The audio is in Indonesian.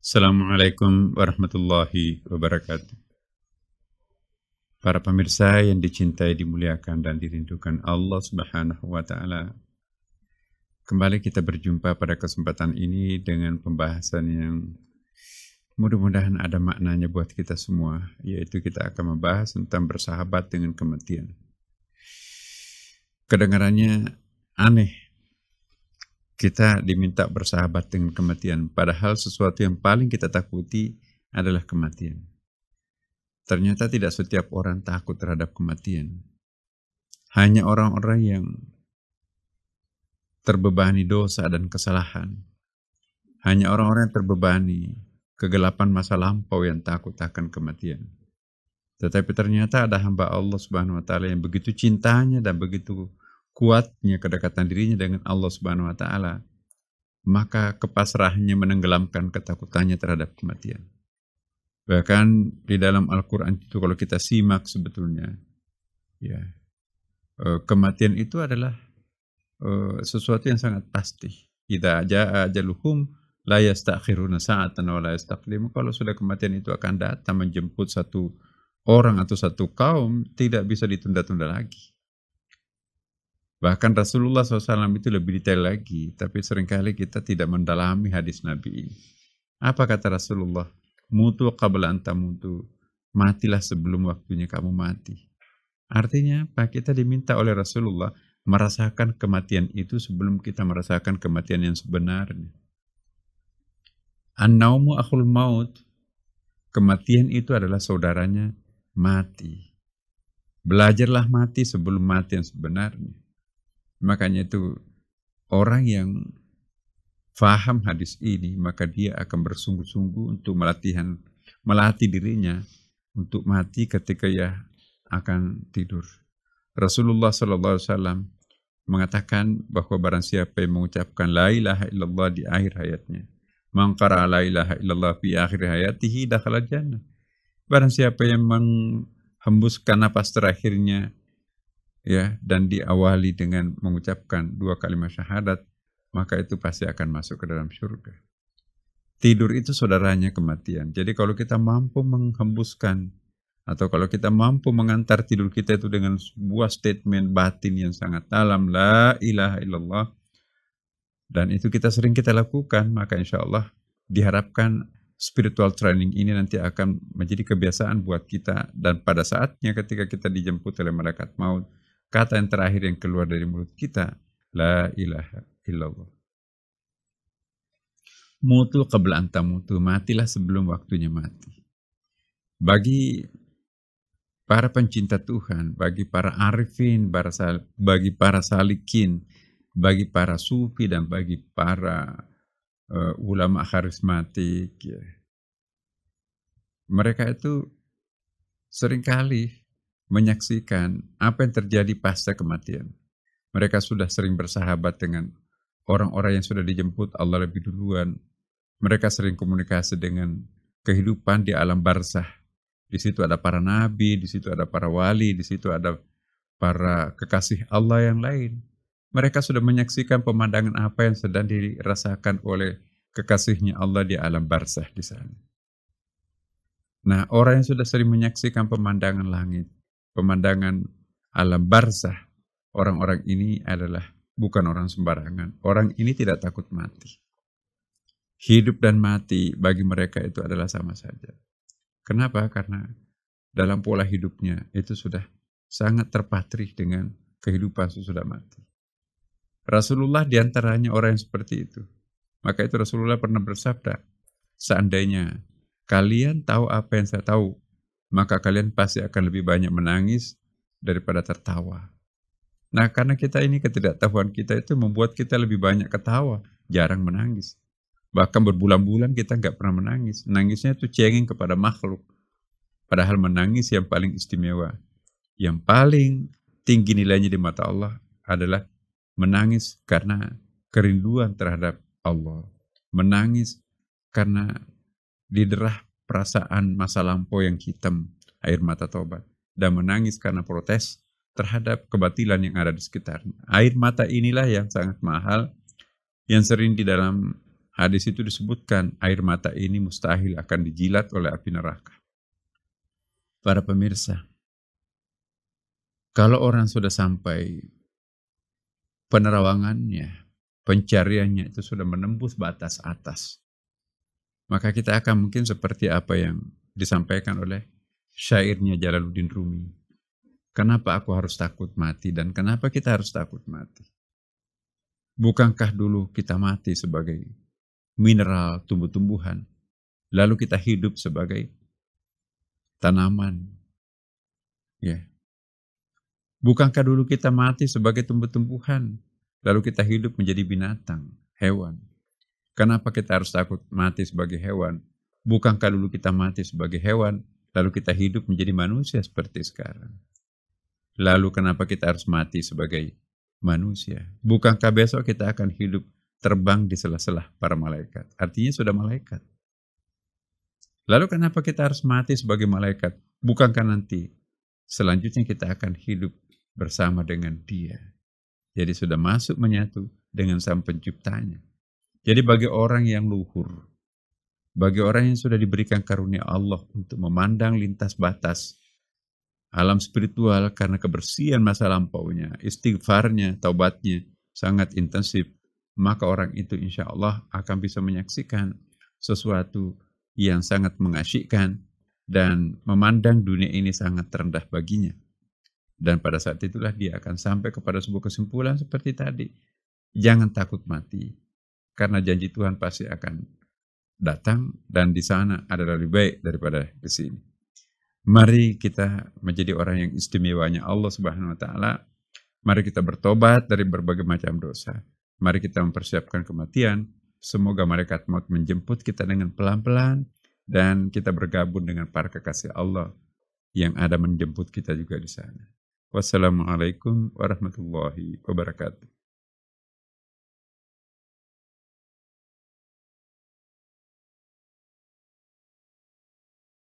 Assalamualaikum warahmatullahi wabarakatuh. Para pemirsa yang dicintai, dimuliakan, dan dirindukan Allah Subhanahu wa Ta'ala, kembali kita berjumpa pada kesempatan ini dengan pembahasan yang mudah-mudahan ada maknanya buat kita semua, yaitu kita akan membahas tentang bersahabat dengan kematian. Kedengarannya aneh, kita diminta bersahabat dengan kematian, padahal sesuatu yang paling kita takuti adalah kematian. Ternyata tidak setiap orang takut terhadap kematian. Hanya orang-orang yang terbebani dosa dan kesalahan. Hanya orang-orang yang terbebani kegelapan masa lampau yang takut akan kematian. Tetapi ternyata ada hamba Allah Subhanahu wa Ta'ala yang begitu cintanya dan begitu kuatnya kedekatan dirinya dengan Allah Subhanahu wa Ta'ala, maka kepasrahannya menenggelamkan ketakutannya terhadap kematian. Bahkan di dalam Al-Quran itu kalau kita simak sebetulnya, ya, kematian itu adalah sesuatu yang sangat pasti. Idza jaa ajaluhum la yastakhiruna sa'atan wa la yastaqdimu. Kalau sudah kematian itu akan datang menjemput satu orang atau satu kaum, tidak bisa ditunda-tunda lagi. Bahkan Rasulullah SAW itu lebih detail lagi, tapi seringkali kita tidak mendalami hadis Nabi ini. Apa kata Rasulullah? Mutu qabla an tamutu, matilah sebelum waktunya kamu mati. Artinya apa? Kita diminta oleh Rasulullah merasakan kematian itu sebelum kita merasakan kematian yang sebenarnya. An-naumu akhul maut, kematian itu adalah saudaranya mati. Belajarlah mati sebelum mati yang sebenarnya. Makanya itu orang yang faham hadis ini, maka dia akan bersungguh-sungguh untuk melatih dirinya untuk mati ketika ia akan tidur. Rasulullah SAW mengatakan bahwa barang siapa yang mengucapkan la ilaha illallah di akhir hayatnya, man qara'a la ilaha illallah fi akhir hayatihi dakhala jannah. Barang siapa yang menghembuskan napas terakhirnya, ya, dan diawali dengan mengucapkan 2 kalimat syahadat, maka itu pasti akan masuk ke dalam surga. Tidur itu saudaranya kematian. Jadi kalau kita mampu menghembuskan, atau kalau kita mampu mengantar tidur kita itu dengan sebuah statement batin yang sangat dalam, la ilaha illallah, dan itu kita lakukan, maka insya Allah diharapkan spiritual training ini nanti akan menjadi kebiasaan buat kita, dan pada saatnya ketika kita dijemput oleh malaikat maut, kata yang terakhir yang keluar dari mulut kita, la ilaha illallah. Mutu qabla an tamutu, matilah sebelum waktunya mati. Bagi para pencinta Tuhan, bagi para arifin, bagi para salikin, bagi para sufi, dan bagi para ulama karismatik, ya, mereka itu seringkali menyaksikan apa yang terjadi pasca kematian. Mereka sudah sering bersahabat dengan orang-orang yang sudah dijemput Allah lebih duluan. Mereka sering komunikasi dengan kehidupan di alam barzah. Di situ ada para nabi, di situ ada para wali, di situ ada para kekasih Allah yang lain. Mereka sudah menyaksikan pemandangan apa yang sedang dirasakan oleh kekasihnya Allah di alam barzah di sana. Nah, orang yang sudah sering menyaksikan pemandangan langit, pemandangan alam barzah, orang-orang ini adalah bukan orang sembarangan. Orang ini tidak takut mati. Hidup dan mati bagi mereka itu adalah sama saja. Kenapa? Karena dalam pola hidupnya itu sudah sangat terpatri dengan kehidupan sesudah mati. Rasulullah diantaranya orang yang seperti itu. Maka itu Rasulullah pernah bersabda, seandainya kalian tahu apa yang saya tahu, maka kalian pasti akan lebih banyak menangis daripada tertawa. Nah, karena kita ini ketidaktahuan kita itu membuat kita lebih banyak ketawa, jarang menangis. Bahkan berbulan-bulan kita nggak pernah menangis. Nangisnya itu cengeng kepada makhluk. Padahal menangis yang paling istimewa, yang paling tinggi nilainya di mata Allah adalah menangis karena kerinduan terhadap Allah. Menangis karena diderah perasaan masa lampau yang hitam, air mata tobat. Dan menangis karena protes terhadap kebatilan yang ada di sekitarnya. Air mata inilah yang sangat mahal, yang sering di dalam hadis itu disebutkan air mata ini mustahil akan dijilat oleh api neraka. Para pemirsa, kalau orang sudah sampai penerawangannya, pencariannya itu sudah menembus batas atas, maka kita akan mungkin seperti apa yang disampaikan oleh syairnya Jalaluddin Rumi. Kenapa aku harus takut mati dan kenapa kita harus takut mati? Bukankah dulu kita mati sebagai mineral, tumbuh-tumbuhan, lalu kita hidup sebagai tanaman? Ya. Bukankah dulu kita mati sebagai tumbuh-tumbuhan, lalu kita hidup menjadi binatang, hewan? Kenapa kita harus takut mati sebagai hewan? Bukankah dulu kita mati sebagai hewan, lalu kita hidup menjadi manusia seperti sekarang? Lalu kenapa kita harus mati sebagai manusia? Bukankah besok kita akan hidup terbang di sela-sela para malaikat? Artinya sudah malaikat. Lalu kenapa kita harus mati sebagai malaikat? Bukankah nanti selanjutnya kita akan hidup bersama dengan Dia? Jadi sudah masuk menyatu dengan Sang Penciptanya. Jadi bagi orang yang luhur, bagi orang yang sudah diberikan karunia Allah untuk memandang lintas batas alam spiritual karena kebersihan masa lampaunya, istighfarnya, taubatnya sangat intensif, maka orang itu insya Allah akan bisa menyaksikan sesuatu yang sangat mengasyikkan dan memandang dunia ini sangat rendah baginya. Dan pada saat itulah dia akan sampai kepada sebuah kesimpulan seperti tadi. Jangan takut mati, karena janji Tuhan pasti akan datang dan di sana adalah lebih baik daripada di sini. Mari kita menjadi orang yang istimewanya Allah Subhanahu wa taala. Mari kita bertobat dari berbagai macam dosa. Mari kita mempersiapkan kematian. Semoga malaikat maut menjemput kita dengan pelan-pelan dan kita bergabung dengan para kekasih Allah yang ada menjemput kita juga di sana. Wassalamualaikum warahmatullahi wabarakatuh.